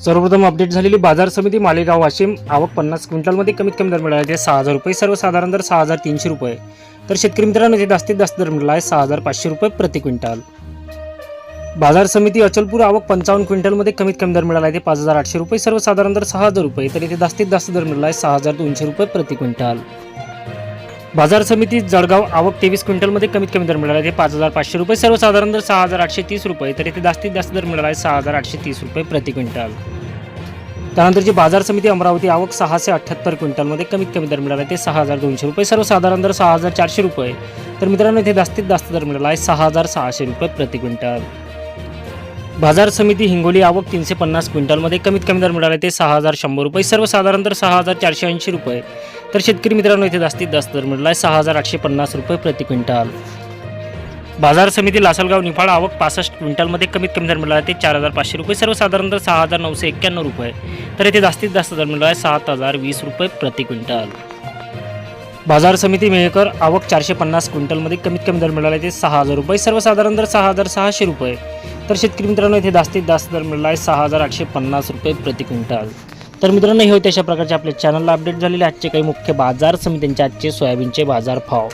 सर्वप्रथम अपडेट झालेली बाजार समिती मालेगाव वाशिम आवक 50 क्विंटलमध्ये कमीत कमी दर मिळाला आहे 6,000 रुपये, सर्वसाधारण दर 6,300 रुपये. तर शेतकरी मित्रांनो इथे जास्तीत जास्त दर मिळाला आहे 6,500 रुपये प्रति क्विंटल. बाजार समिती अचलपूर आवक 55 क्विंटलमध्ये कमीत कमी दर मिळाला आहे 5,800 रुपये, सर्वसाधारण दर 6,000 रुपये. तर इथे जास्तीत जास्त दर मिळाला आहे 6,200 रुपये प्रति क्विंटल. बाजार समिती जळगाव आवक 23 क्विंटलमध्ये कमीत कमी दर मिळाला आहे 5,500 रुपये, सर्वसाधारण दर 6,830 रुपये. तर इथे जास्तीत जास्त दर मिळाला आहे 6,830 रुपये प्रति क्विंटल. त्यानंतरची बाजार समिती अमरावती आवक 678 क्विंटलमध्ये कमीत कमी दर मिळाला आहे 6,200 रुपये, सर्वसाधारण दर 6,400 रुपये. तर मित्रांनो इथे जास्तीत जास्त दर मिळाला आहे 6,600 रुपये प्रति क्विंटल. बाजार समिती हिंगोली आवक 350 क्विंटलमध्ये कमीत कमी दर मिळाला आहे 6,100 रुपये, सर्वसाधारण दर 6,480 रुपये. तर शेतकरी मित्रांनो इथे जास्तीत जास्त दर मिळाला आहे 6,850 रुपये प्रति क्विंटल. बाजार समिती लासलगाव निफाड आवक 65 क्विंटलमध्ये कमीत कमी दर मिळाला आहे 4,500 रुपये, सर्वसाधारण दर 6,991 रुपये. तर इथे जास्तीत जास्त दर मिळाला आहे 7,020 रुपये प्रति क्विंटल. बाजार समिती मेहकर आवक 450 क्विंटलमध्ये कमीत कमी दर मिळाला आहे 6,000 रुपये, सर्वसाधारण दर 6,600 रुपये. तर शेतकरी मित्रांनो इथे जास्तीत जास्त दर मिळाला आहे 6,850 रुपये प्रति क्विंटल. तर मित्रांनो हे होते अशा प्रकारचे आपल्या चॅनलला अपडेट झालेले आजचे काही मुख्य बाजार समित्यांचे आजचे सोयाबीनचे बाजार भाव.